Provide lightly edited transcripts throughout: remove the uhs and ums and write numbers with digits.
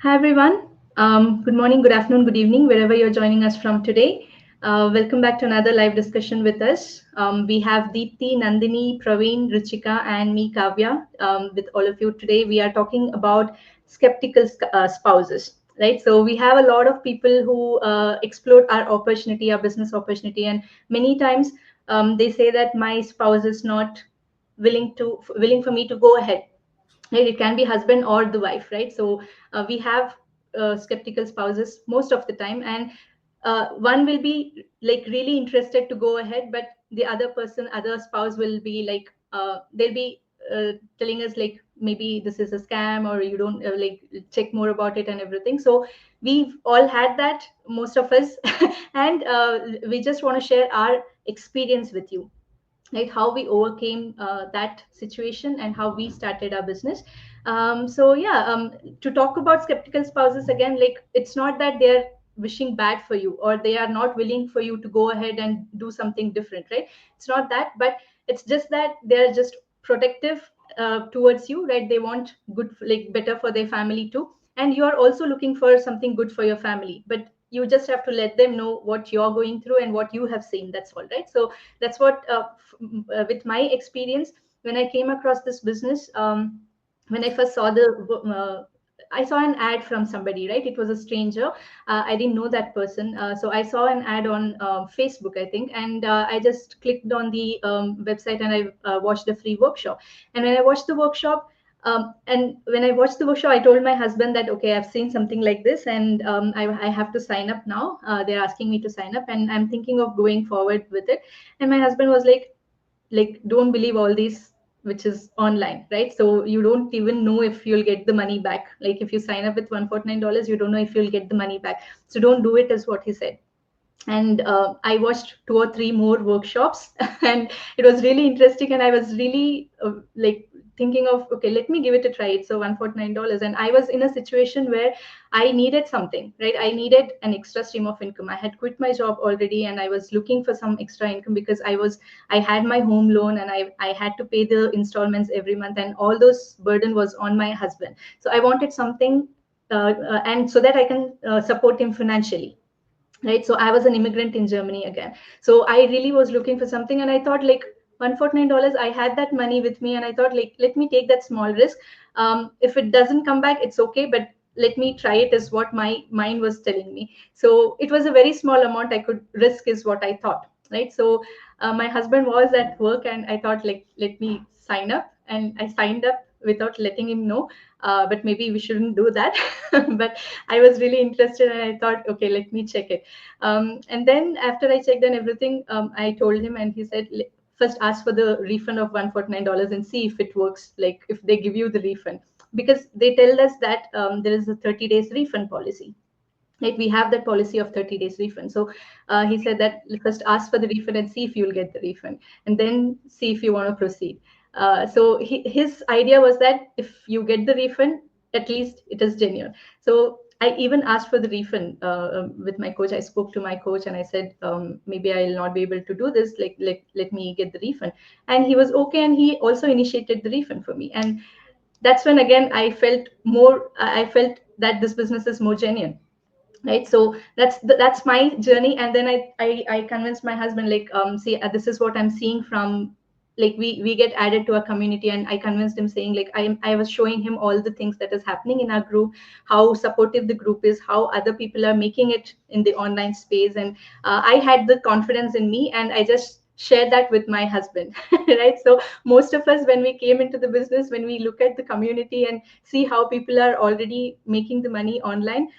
Hi everyone. Good morning, good afternoon, good evening, wherever you're joining us from today. Welcome back to another live discussion with us. We have Deepthi, Nandini, Praveen, Ruchika, and me, Kavya, with all of you today. We are talking about skeptical spouses, right? So we have a lot of people who explore our opportunity, our business opportunity, and many times they say that my spouse is not willing for me to go ahead, right? It can be husband or the wife, right? So we have skeptical spouses most of the time, and one will be like really interested to go ahead, but the other spouse will be like they'll be telling us like maybe this is a scam, or you don't like check more about it and everything. So we've all had that, most of us, and we just want to share our experience with you, like how we overcame that situation and how we started our business. To talk about skeptical spouses again, like it's not that they're wishing bad for you or they are not willing for you to go ahead and do something different, right? It's not that, but it's just that they're just protective towards you, right? They want good, like better for their family too, and you are also looking for something good for your family, but you just have to let them know what you're going through and what you have seen. That's all, right? So that's what with my experience, when I came across this business, when I first saw the I saw an ad from somebody, right? It was a stranger. I didn't know that person, so I saw an ad on Facebook, I think, and I just clicked on the website, and I watched a free workshop. And when I watched the workshop, and when I watched the workshop, I told my husband that, okay, I've seen something like this, and I have to sign up now. They're asking me to sign up, and I'm thinking of going forward with it. And my husband was like, don't believe all these which is online, right? So you don't even know if you'll get the money back. Like if you sign up with $149, you don't know if you'll get the money back. So don't do it, is what he said. And I watched 2 or 3 more workshops and it was really interesting, and I was really like thinking of, okay, let me give it a try. It's so $149, and I was in a situation where I needed something, right? I needed an extra stream of income. I had quit my job already, and I was looking for some extra income because I had my home loan, and I had to pay the installments every month, and all those burden was on my husband. So I wanted something, and so that I can support him financially, right? So I was an immigrant in Germany again. So I really was looking for something, and I thought like $149, I had that money with me, and I thought like, let me take that small risk. If it doesn't come back, it's okay, but let me try it, is what my mind was telling me. So it was a very small amount I could risk, is what I thought, right? So my husband was at work, and I thought like, let me sign up, and I signed up without letting him know. But maybe we shouldn't do that. But I was really interested, and I thought, okay, let me check it. And then after I checked and everything, I told him, and he said, first ask for the refund of $149 and see if it works, like if they give you the refund. Because they tell us that there is a 30 days refund policy. Like we have that policy of 30 days refund. So he said that first ask for the refund and see if you'll get the refund, and then see if you want to proceed. His idea was that if you get the refund, at least it is genuine. So I even asked for the refund with my coach. I spoke to my coach, and I said, maybe I'll not be able to do this. Like, let me get the refund. And he was okay. And he also initiated the refund for me. And that's when again I felt that this business is more genuine, right? So that's my journey. And then I convinced my husband, like, see, this is what I'm seeing from, like, we get added to a community. And I convinced him, saying like, I was showing him all the things that is happening in our group, how supportive the group is, how other people are making it in the online space. And I had the confidence in me, and I just shared that with my husband. Right? So most of us, when we came into the business, when we look at the community and see how people are already making the money online,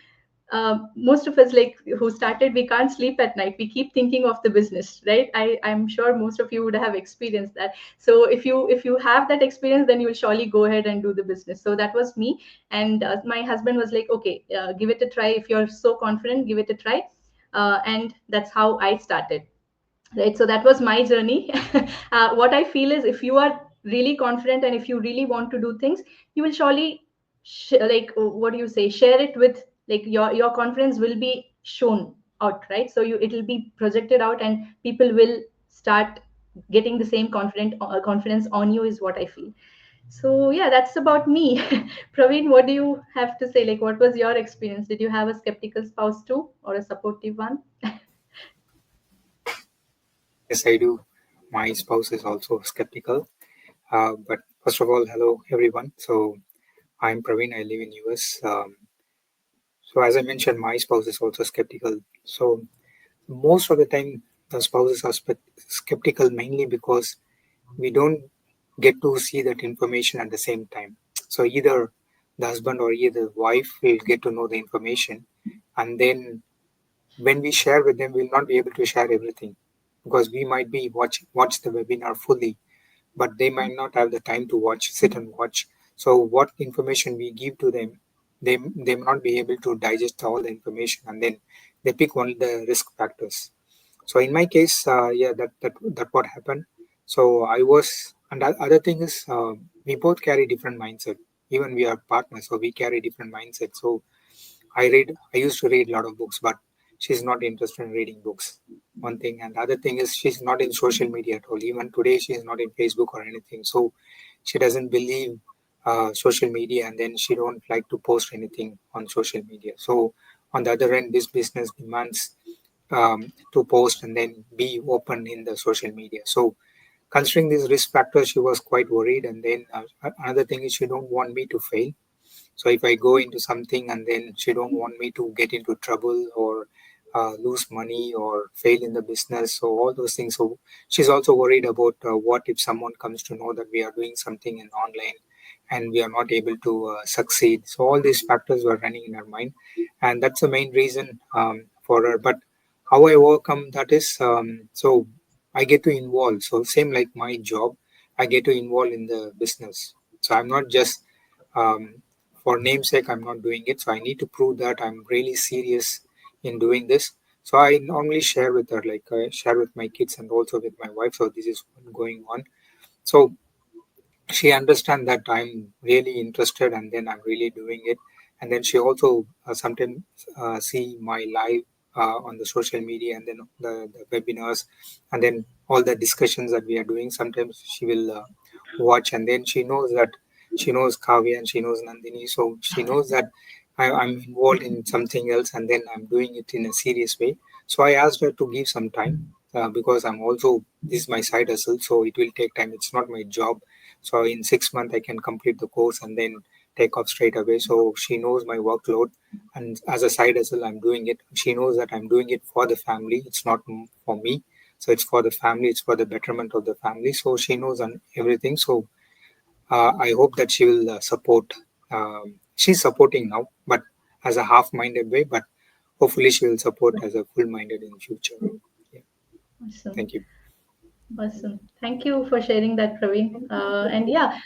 most of us, like, who started, we can't sleep at night. We keep thinking of the business, right? I'm sure most of you would have experienced that. So if you have that experience, then you will surely go ahead and do the business. So that was me. And my husband was like, okay, give it a try. If you're so confident, give it a try. And that's how I started, right? So that was my journey. What I feel is, if you are really confident and if you really want to do things, you will surely like, what do you say, share it with, like, your confidence will be shown out, right? So it will be projected out, and people will start getting the same confidence on you, is what I feel. So yeah, that's about me. Praveen, what do you have to say? Like, what was your experience? Did you have a skeptical spouse too, or a supportive one? Yes, I do. My spouse is also skeptical. But first of all, hello everyone. So I'm Praveen. I live in US. So as I mentioned, my spouse is also skeptical. So most of the time, the spouses are skeptical mainly because we don't get to see that information at the same time. So either the husband or either the wife will get to know the information, and then when we share with them, we'll not be able to share everything because we might be watch the webinar fully, but they might not have the time to sit and watch. So what information we give to them, they may not be able to digest all the information, and then they pick only the risk factors. So in my case, yeah, that what happened. So I was, and the other thing is, we both carry different mindset. Even we are partners, so we carry different mindset. So I used to read a lot of books, but she's not interested in reading books. One thing, and the other thing is she's not in social media at all. Even today, she's not in Facebook or anything. So she doesn't believe social media, and then she don't like to post anything on social media. So on the other end, this business demands to post and then be open in the social media. So considering these risk factors, she was quite worried. And then another thing is she don't want me to fail. So if I go into something and then she don't want me to get into trouble or lose money or fail in the business, so all those things. So she's also worried about what if someone comes to know that we are doing something in online and we are not able to succeed. So all these factors were running in her mind, and that's the main reason for her. But how I overcome that is, so I get to involve. So same like my job, I get to involve in the business. So I'm not just for namesake I'm not doing it, so I need to prove that I'm really serious in doing this. So I normally share with her, like I share with my kids and also with my wife, so this is what's going on. So she understand that I'm really interested and then I'm really doing it. And then she also sometimes see my live on the social media, and then the webinars, and then all the discussions that we are doing. Sometimes she will watch, and then she knows that she knows Kavya and she knows Nandini, so she knows that I'm involved in something else and then I'm doing it in a serious way. So I asked her to give some time because I'm also, this is my side hustle, so it will take time. It's not my job. So in 6 months, I can complete the course and then take off straight away. So she knows my workload, and as a side hustle, I'm doing it. She knows that I'm doing it for the family. It's not for me. So it's for the family. It's for the betterment of the family. So she knows on everything. So I hope that she will support. She's supporting now, but as a half-minded way. But hopefully, she will support as a full-minded in future. Yeah. Awesome. Thank you. Awesome. Thank you for sharing that, Praveen. And yeah,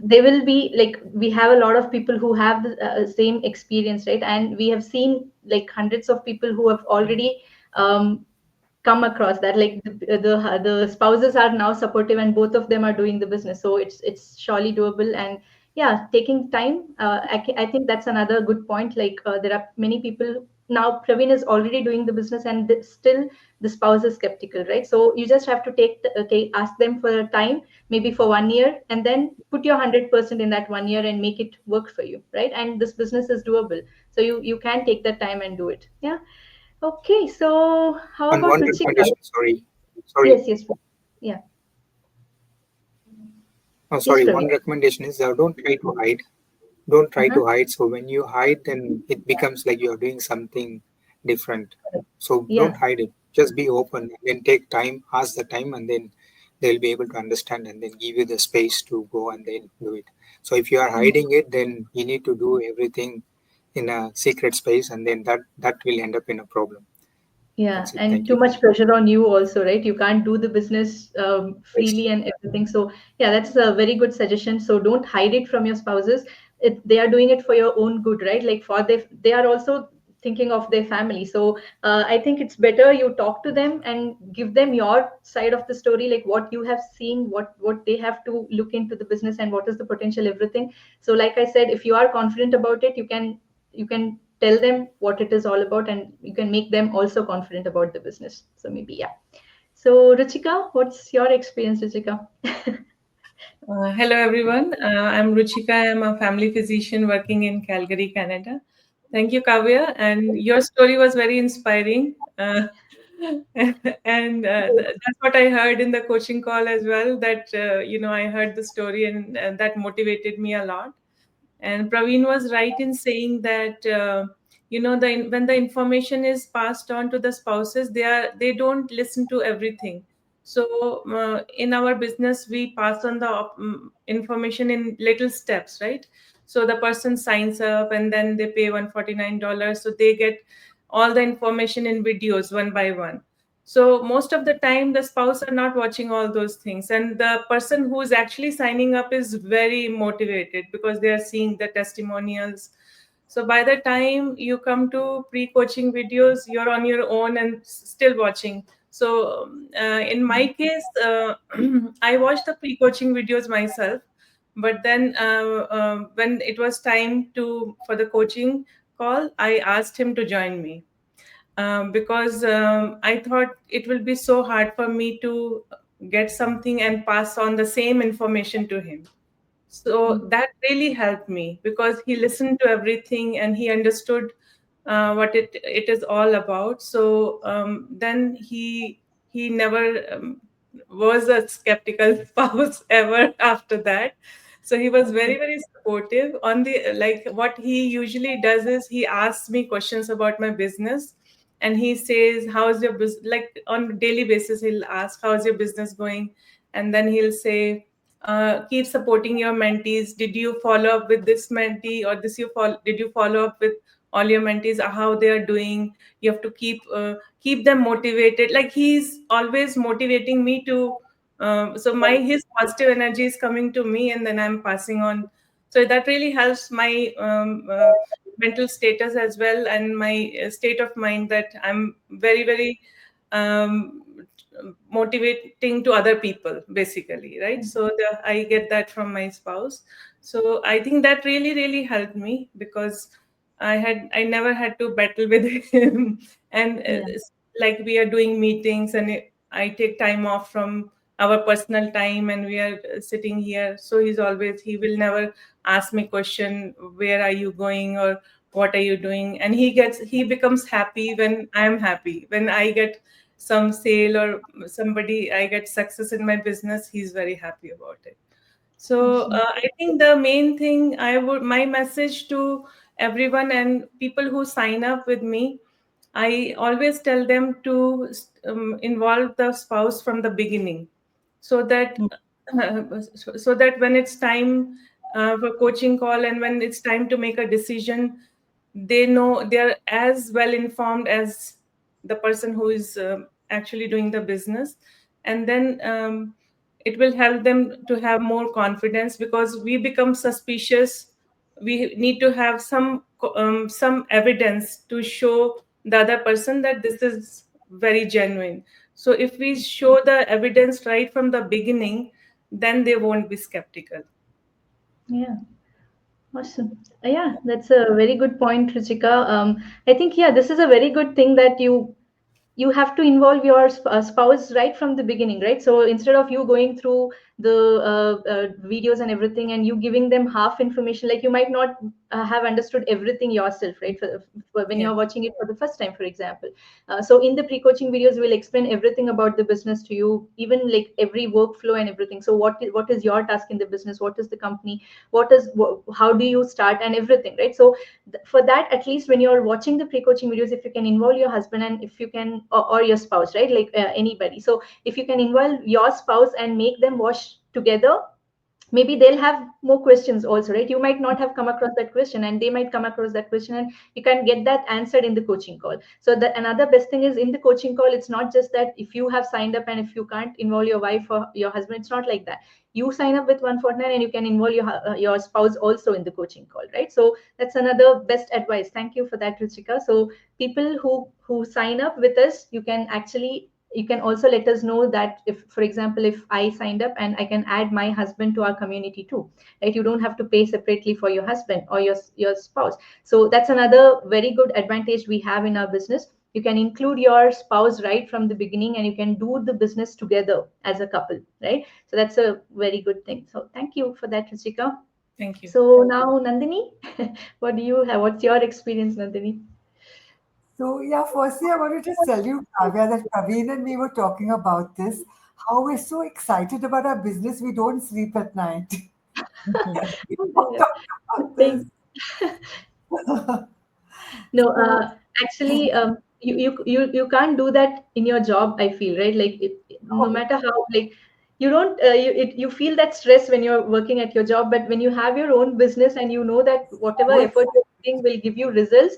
they will be like, we have a lot of people who have the same experience, right? And we have seen like hundreds of people who have already um, come across that, like the spouses are now supportive and both of them are doing the business, so it's surely doable. And yeah, taking time, I think that's another good point. Like there are many people now. Praveen is already doing the business, and still the spouse is skeptical, right? So you just have to ask them for a time, maybe for 1 year, and then put your 100% in that 1 year and make it work for you, right? And this business is doable, so you can take that time and do it. Yeah. Okay, so how And about one Ruchika? recommendation. Sorry. Yes, yes. Yeah. Oh, Yes, sorry. One Praveen. recommendation is don't try to hide. Don't try Uh-huh. to hide. So when you hide, then it becomes like you're doing something different. So Yeah. don't hide it. Just be open and then take time, ask the time, and then they'll be able to understand and then give you the space to go and then do it. So if you are hiding it, then you need to do everything in a secret space, and then that will end up in a problem. Yeah, That's it. and Thank too you. much pressure on you also, right? You can't do the business Yes. freely and everything. So, yeah, that's a very good suggestion. So, don't hide it from your spouses. They are doing it for your own good, right? Like they are also thinking of their family. So, I think it's better you talk to them and give them your side of the story, like what you have seen, what they have to look into the business, and what is the potential, everything. So, like I said, if you are confident about it, you can tell them what it is all about, and you can make them also confident about the business. So maybe, yeah. So Ruchika, what's your experience, Ruchika? Hello, everyone. I'm Ruchika. I'm a family physician working in Calgary, Canada. Thank you, Kavya. And your story was very inspiring. And that's what I heard in the coaching call as well. That, I heard the story and that motivated me a lot. And Praveen was right in saying that when the information is passed on to the spouses, they don't listen to everything. So in our business, we pass on the information in little steps, right? So the person signs up and then they pay $149, so they get all the information in videos one by one. So most of the time the spouse are not watching all those things, and the person who is actually signing up is very motivated because they are seeing the testimonials. So by the time you come to pre-coaching videos, you're on your own and still watching. So in my case, I watched the pre-coaching videos myself, but then when it was time to for the coaching call, I asked him to join me, because I thought it will be so hard for me to get something and pass on the same information to him. So that really helped me because he listened to everything and he understood what it is all about. So then he never was a skeptical spouse ever after that. So he was very, very supportive. On the like, what he usually does is he asks me questions about my business, and he says, "How's your business?" Like on a daily basis, he'll ask, "How's your business going?" And then he'll say, keep supporting your mentees. Did you follow up with this mentee, or did you follow up with all your mentees, how they are doing? You have to keep them motivated. Like he's always motivating me to. So my his positive energy is coming to me, and then I'm passing on. So that really helps my mental status as well, and my state of mind, that I'm very, very um, motivating to other people, basically, right? So I get that from my spouse. So I think that really, really helped me because I never had to battle with him. And Yeah. it's like we are doing meetings, and I take time off from our personal time, and we are sitting here. So he will never ask me question, where are you going, or what are you doing? And he becomes happy when I'm happy. When I get some sale, or somebody I get success in my business, he's very happy about it. So Awesome. I think the main thing, my message to everyone and people who sign up with me, I always tell them to involve the spouse from the beginning, so that so that when it's time for coaching call, and when it's time to make a decision, they know they are as well informed as the person who is actually doing the business. And then it will help them to have more confidence, because we become suspicious. We need to have some evidence to show the other person that this is very genuine. So if we show the evidence right from the beginning, then they won't be skeptical. Yeah. Awesome. Yeah, that's a very good point, Ruchika. I think, yeah, this is a very good thing that you have to involve your spouse right from the beginning, right? So instead of you going through the videos and everything, and you giving them half information, like you might not have understood everything yourself, right? For when Yeah. you're watching it for the first time, for example. So in the pre-coaching videos, we'll explain everything about the business to you, even like every workflow and everything. So what is your task in the business? What is the company? How do you start and everything, right? So for that, at least when you're watching the pre-coaching videos, if you can involve your husband, and if you can, or your spouse, right? Like anybody. So if you can involve your spouse and make them watch together, maybe they'll have more questions also, right? You might not have come across that question, and they might come across that question, and you can get that answered in the coaching call. So the another best thing is, in the coaching call, it's not just that if you have signed up and if you can't involve your wife or your husband, it's not like that. You sign up with 149 and you can involve your spouse also in the coaching call, right? So that's another best advice. Thank you for that, Ruchika. So people who sign up with us, you can also let us know that, if for example, if I signed up, and I can add my husband to our community too, right? You don't have to pay separately for your husband or your spouse. So that's another very good advantage we have in our business. You can include your spouse right from the beginning, and you can do the business together as a couple, right? So that's a very good thing. So thank you for that, Ruchika. Thank you. So now, Nandini, what do you have? What's your experience, Nandini? So, yeah, firstly, I want to just tell you, Kavya, that Praveen and me were talking about this, how we're so excited about our business, we don't sleep at night. We Yeah, talked good about thing. this. No, So, actually, you can't do that in your job. I feel right. Like no no, matter how, like you don't you feel that stress when you're working at your job, but when you have your own business and you know that whatever always, effort you're putting will give you results,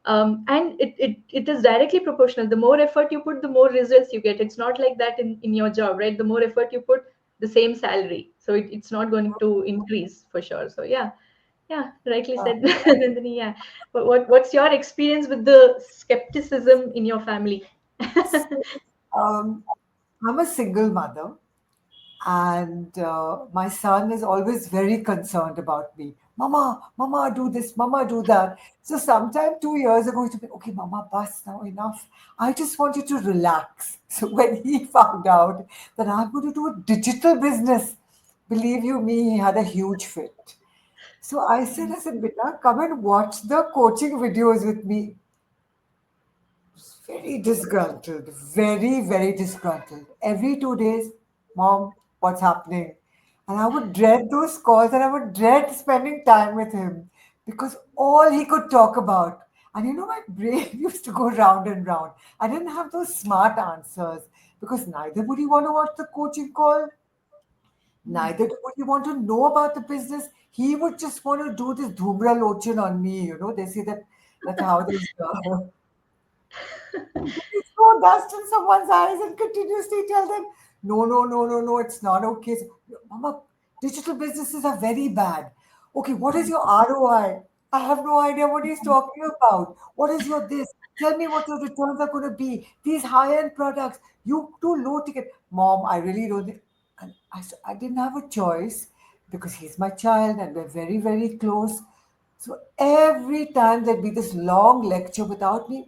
and it is directly proportional. The more effort you put, the more results you get. It's not like that in your job, right? The more effort you put, the same salary. So it's not going to increase for sure. So yeah. Yeah, rightly uh, said, Nandini. Yeah. But what's your experience with the skepticism in your family? so, um, I'm a single mother, and my son is always very concerned about me. Mama, Mama, do this, Mama, do that. So sometime 2 years ago, he told me, okay, Mama, bus now, enough. I just want you to relax. So when he found out that I'm going to do a digital business, believe you me, he had a huge fit. So I said, Beta, come and watch the coaching videos with me. Very disgruntled, very, very disgruntled. Every 2 days, Mom, what's happening? And I would dread those calls and I would dread spending time with him because all he could talk about. And my brain used to go round and round. I didn't have those smart answers because neither would he want to watch the coaching call, neither would he want to know about the business. He would just want to do this dhumra lochan on me. They say that how there's he throw dust in someone's eyes and continuously tell them, no, no, no, no, no, it's not okay. So, Mama, digital businesses are very bad. Okay, what is your ROI? I have no idea what he's talking about. What is your this? Tell me what your returns are going to be. These high-end products, you do low ticket. Mom, I really don't think. And I didn't have a choice because he's my child and we're very, very close. So every time there'd be this long lecture without me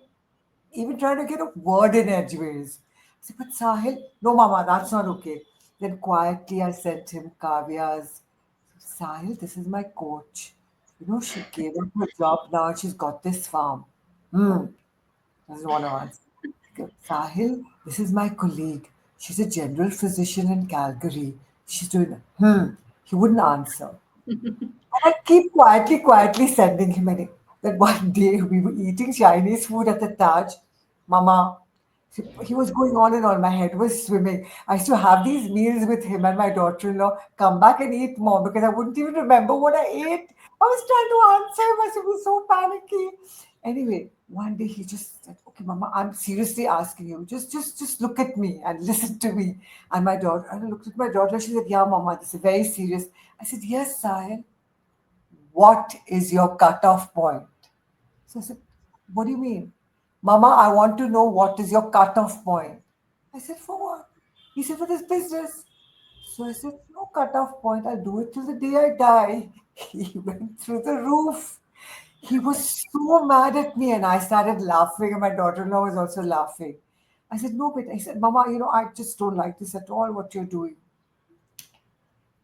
even trying to get a word in edgeways. I said, but Sahil, no, Mama, that's not okay. Then quietly I sent him Kavya's. Sahil, this is my coach. She gave up her job now and she's got this farm. Hmm, doesn't want to answer. Okay, Sahil, this is my colleague. She's a general physician in Calgary. She's doing, he wouldn't answer. And I keep quietly sending him any. That one day we were eating Chinese food at the Taj. Mama, he was going on and on. My head was swimming. I used to have these meals with him and my daughter-in-law, come back and eat more because I wouldn't even remember what I ate. I was trying to answer him. I should be so panicky. Anyway, one day he just said, okay, Mama, I'm seriously asking you. Just look at me and listen to me. And I looked at my daughter. She said, yeah, Mama, this is very serious. I said, yes, Sahil, what is your cutoff point? So I said, what do you mean? Mama, I want to know what is your cutoff point. I said, for what? He said, for this business. So I said, no cutoff point. I'll do it till the day I die. He went through the roof. He was so mad at me, and I started laughing, and my daughter in law was also laughing. I said, no, but I said, Mama, I just don't like this at all, what you're doing.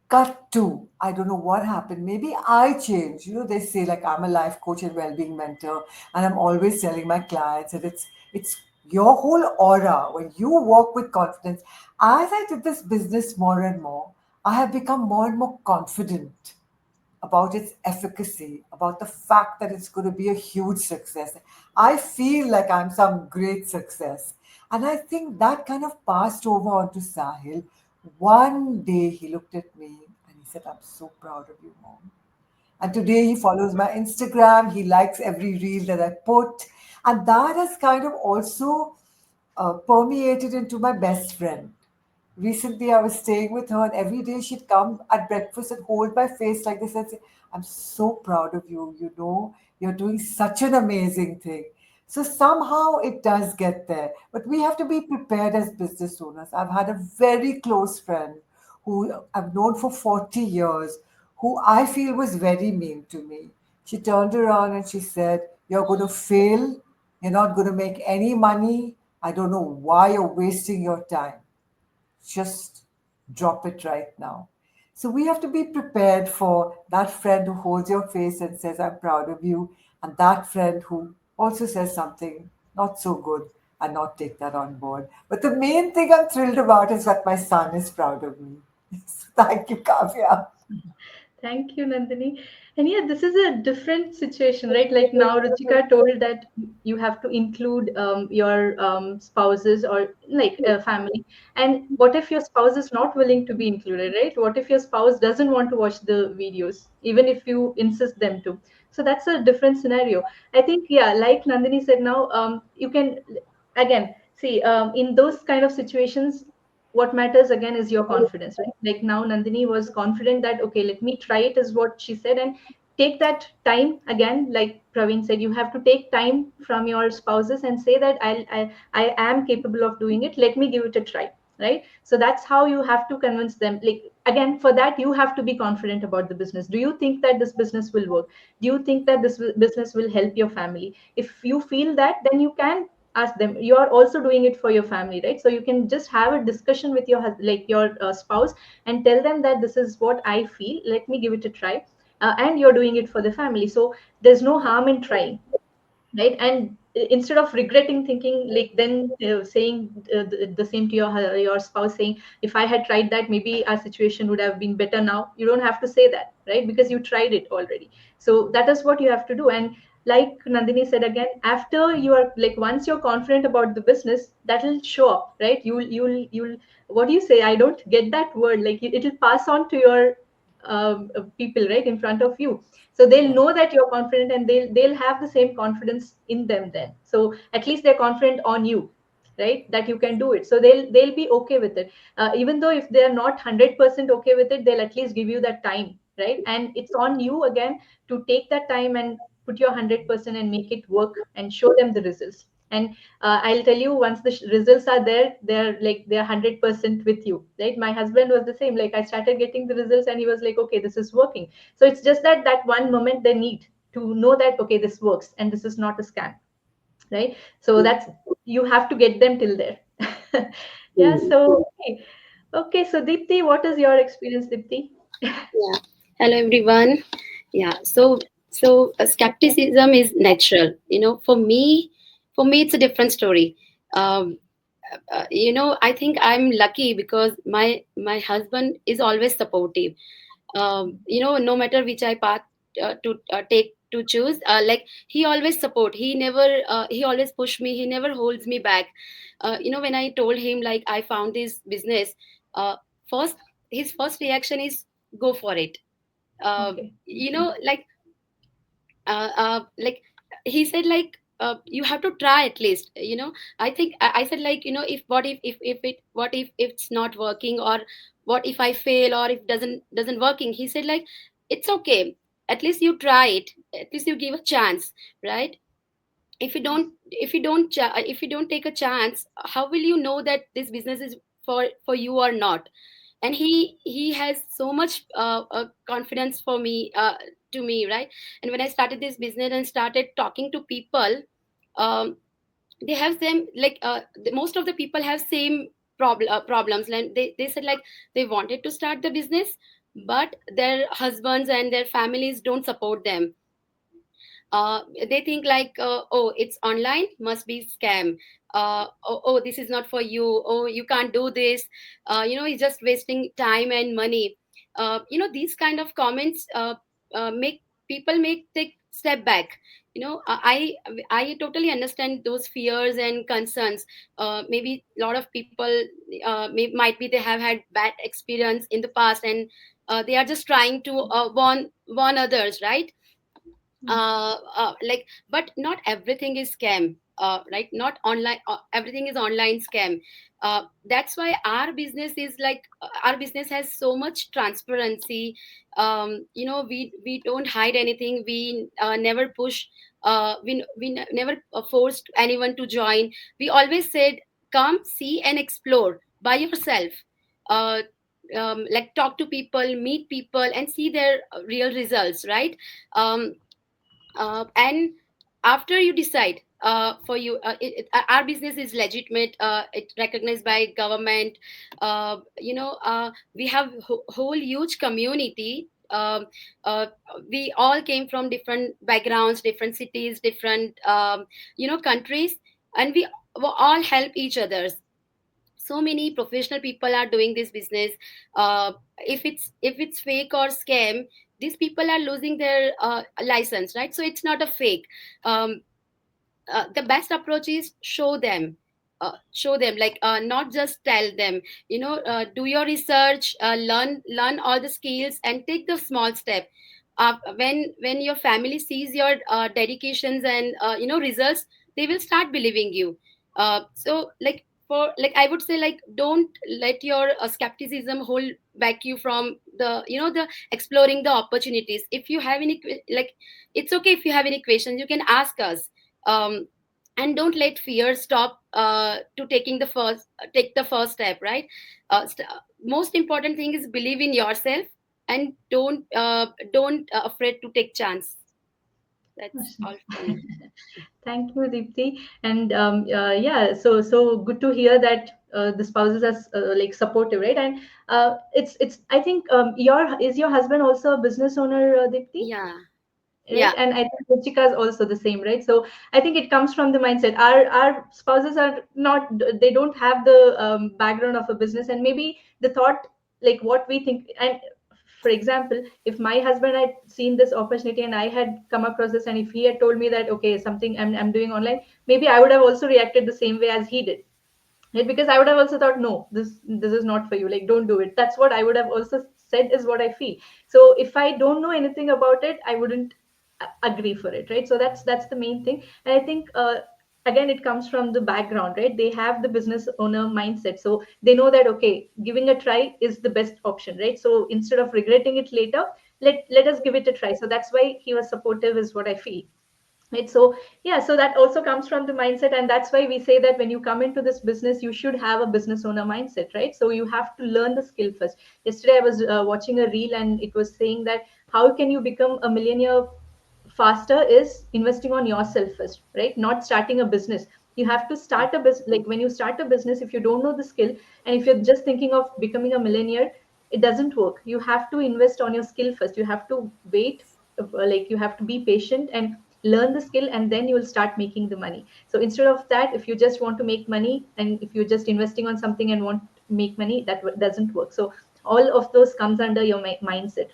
Cut to, I don't know what happened. Maybe I changed. They say like I'm a life coach and well-being mentor, and I'm always telling my clients that it's your whole aura when you walk with confidence. As I did this business more and more, I have become more and more confident about its efficacy, about the fact that it's going to be a huge success. I feel like I'm some great success. And I think that kind of passed over onto Sahil. One day he looked at me and he said, I'm so proud of you, Mom. And today he follows my Instagram, he likes every reel that I put. And that has kind of also permeated into my best friend. Recently, I was staying with her, and every day she'd come at breakfast and hold my face like this and say, I'm so proud of you. You're doing such an amazing thing. So somehow it does get there. But we have to be prepared as business owners. I've had a very close friend who I've known for 40 years, who I feel was very mean to me. She turned around and she said, you're going to fail You're not going to make any money. I don't know why you're wasting your time. Just drop it right now. So we have to be prepared for that friend who holds your face and says, I'm proud of you, and that friend who also says something not so good and not take that on board. But the main thing I'm thrilled about is that my son is proud of me. So thank you, Kavya. Thank you, Nandini. And yeah, this is a different situation, right? Like now, Ruchika told that you have to include your spouses or like family. And what if your spouse is not willing to be included, right? What if your spouse doesn't want to watch the videos, even if you insist them to? So that's a different scenario. I think, yeah, like Nandini said now, you can, again, see, in those kind of situations, what matters again is your confidence, right? Like now Nandini was confident that okay, let me try it, is what she said, and take that time again. Like Praveen said, you have to take time from your spouses and say that I am capable of doing it, let me give it a try, right? So that's how you have to convince them. Like again, for that you have to be confident about the business. Do you think that this business will work? Do you think that this business will help your family? If you feel that, then you can ask them. You are also doing it for your family, right? So you can just have a discussion with your like your spouse, and tell them that this is what I feel, let me give it a try. And you're doing it for the family, so there's no harm in trying, right? And instead of regretting, thinking like then saying the same to your spouse, saying if I had tried that, maybe our situation would have been better now. You don't have to say that, right? Because you tried it already. So that is what you have to do. And like Nandini said, again, after you are like, once you're confident about the business, that will show up, right? You'll what do you say, I don't get that word, like it'll pass on to your people right in front of you. So they'll know that you're confident, and they'll have the same confidence in them then. So at least they're confident on you, right, that you can do it. So they'll be okay with it. Even though if they're not 100% okay with it, they'll at least give you that time, right? And it's on you again to take that time and put your 100% and make it work and show them the results. And I'll tell you, once the results are there, they're 100% with you, right? My husband was the same. Like I started getting the results, and he was like, okay, this is working. So it's just that one moment they need to know that okay, this works and this is not a scam, right? So that's, you have to get them till there. Yeah. So okay. Okay, so Deepti, what is your experience, Deepti? Yeah. Hello, everyone. Yeah. So skepticism is natural. For me, it's a different story. Um, I think I'm lucky because my husband is always supportive. No matter which I path to take to choose, like he always support. He always push me. He never holds me back. When I told him like I found this business, uh, first his first reaction is go for it. Okay. Like he said like you have to try at least. I think I said like if what if it's not working, or what if I fail, or if doesn't working. He said like it's okay, at least you try it, at least you give a chance, right? If you don't take a chance, how will you know that this business is for you or not? And he has so much confidence for me, to me, right? And when I started this business and started talking to people, um, they have same like most of the people have same problems. And they said like they wanted to start the business, but their husbands and their families don't support them. They think like oh, it's online, must be scam. Oh, this is not for you. Oh, you can't do this. It's just wasting time and money. These kind of comments make people make take step back. I totally understand those fears and concerns. Maybe a lot of people might be they have had bad experience in the past, and they are just trying to warn others, right? Like, but not everything is scam, right? Not online, everything is online scam. That's why our business is like our business has so much transparency. We don't hide anything. We never push, never forced anyone to join. We always said come see and explore by yourself. uh, like talk to people, meet people, and see their real results, right? And after you decide, for you. Our business is legitimate. It recognized by government. We have whole huge community. We all came from different backgrounds, different cities, different countries, and we all help each other. So many professional people are doing this business. If it's fake or scam, these people are losing their license, right? So it's not a fake. The best approach is show them, like, not just tell them. Do your research, learn all the skills and take the small step. When your family sees your dedications and results, they will start believing you. So, like I would say, like, don't let your skepticism hold back you from the exploring the opportunities. If you have any like, it's okay if you have any questions, you can ask us. And don't let fear stop to take the first step, right? Most important thing is believe in yourself, and don't afraid to take chance. That's Awesome. all for me. Thank you, Deepthi. And yeah, so good to hear that the spouses are like supportive, right? And it's I think your husband also a business owner, Deepthi? Yeah, Right, yeah, and I think Ruchika is also the same, right? So I think it comes from the mindset. Our spouses are not, they don't have the background of a business, and maybe the thought, like what we think. And for example, if my husband had seen this opportunity and I had come across this, and if he had told me that, okay, something I'm doing online, maybe I would have also reacted the same way as he did, right? Because I would have also thought, no, this is not for you, like don't do it. That's what I would have also said, is what I feel. So if I don't know anything about it, I wouldn't agree for it, right? So that's the main thing. And I think again, it comes from the background, right? They have the business owner mindset, so they know that, okay, giving a try is the best option, right? So instead of regretting it later, let us give it a try. So that's why he was supportive, is what I feel, right? So yeah, so that also comes from the mindset, and that's why we say that when you come into this business, you should have a business owner mindset, right? So you have to learn the skill first. Yesterday I was watching a reel, and it was saying that how can you become a millionaire faster is investing on yourself first, right? Not starting a business. You have to start a business. Like when you start a business, if you don't know the skill, and if you're just thinking of becoming a millionaire, it doesn't work. You have to invest on your skill first. You have to wait, like you have to be patient and learn the skill, and then you will start making the money. So instead of that, if you just want to make money, and if you're just investing on something and want to make money, that doesn't work. So all of those comes under your mindset.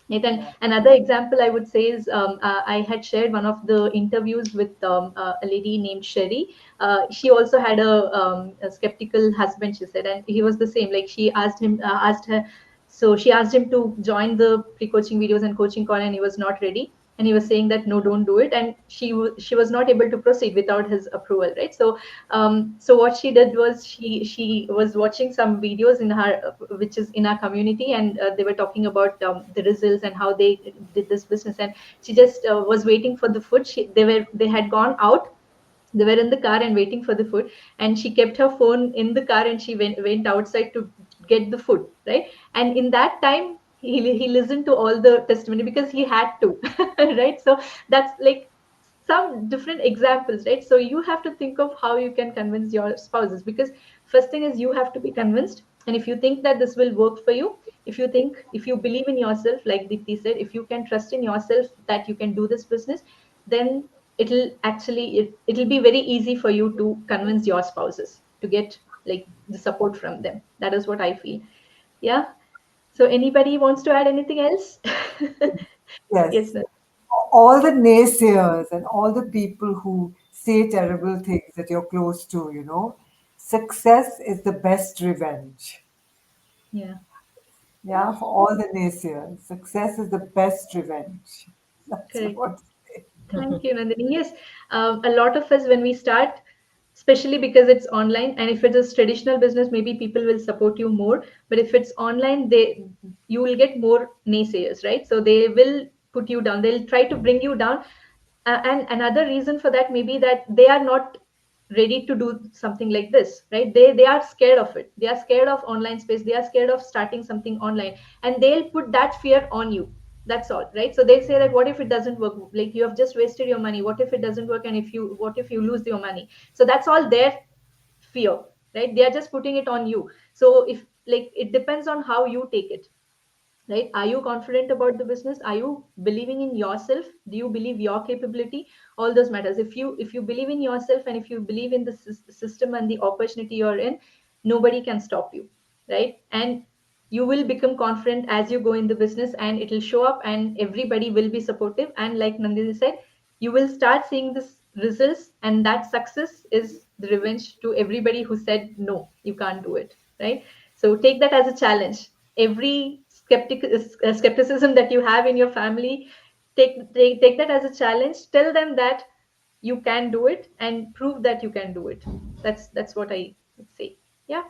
Right. And Yeah. another example I would say is, I had shared one of the interviews with a lady named Sherry. She also had a skeptical husband, she said, and he was the same. Like she asked her, so she asked him to join the pre-coaching videos and coaching call, and he was not ready. And he was saying that no, don't do it. And she was not able to proceed without his approval, right? So so what she did was she was watching some videos in her, which is in our community, and they were talking about the results and how they did this business. And she just was waiting for the food. They had gone out, they were in the car and waiting for the food, and she kept her phone in the car, and she went outside to get the food, right? And in that time, he listened to all the testimony because he had to. Right? So that's like some different examples, right? So you have to think of how you can convince your spouses, because first thing is you have to be convinced. And if you think that this will work for you, if you believe in yourself, like Dipti said, if you can trust in yourself that you can do this business, then it'll be very easy for you to convince your spouses to get like the support from them. That is what I feel. Yeah. So anybody wants to add anything else? Yes, Yes. sir. All the naysayers and all the people who say terrible things that you're close to, success is the best revenge. Yeah. Yeah, for all the naysayers, success is the best revenge. That's what I Correct. want to say. Thank you, Nandini. Yes, a lot of us, when we start, especially because it's online, and if it is traditional business, maybe people will support you more. But if it's online, you will get more naysayers, right? So they will put you down. They'll try to bring you down. And another reason for that may be that they are not ready to do something like this, right? They are scared of it. They are scared of online space. They are scared of starting something online, and they'll put that fear on you. That's all, right? So they say that what if it doesn't work? Like you have just wasted your money. What if it doesn't work? And if you, what if you lose your money? So that's all their fear, right? They are just putting it on you. So if, like, it depends on how you take it, right? Are you confident about the business? Are you believing in yourself? Do you believe your capability? All those matters. If you believe in yourself, and if you believe in the system and the opportunity you're in, nobody can stop you, right? And you will become confident as you go in the business, and it will show up, and everybody will be supportive. And like Nandini said, you will start seeing this results, and that success is the revenge to everybody who said no, you can't do it, right? So take that as a challenge. Every skepticism that you have in your family, take that as a challenge. Tell them that you can do it, and prove that you can do it. That's what I would say. Yeah.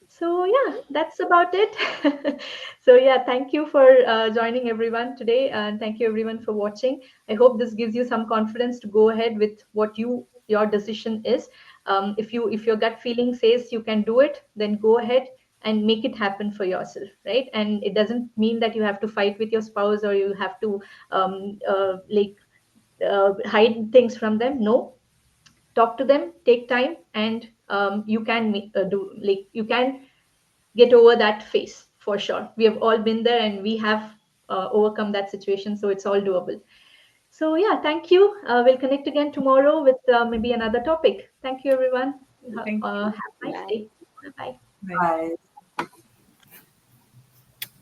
So yeah, that's about it. So yeah, thank you for joining everyone today, and thank you everyone for watching. I hope this gives you some confidence to go ahead with what your decision is. If your gut feeling says you can do it, then go ahead and make it happen for yourself, right? And it doesn't mean that you have to fight with your spouse, or you have to hide things from them. No, talk to them, take time, and you can do, like, you can get over that phase for sure. We have all been there, and we have overcome that situation, so it's all doable. So yeah, thank you. We'll connect again tomorrow with maybe another topic. Thank you everyone. Thank you. Have a nice Bye. day. Bye bye. Bye. Bye.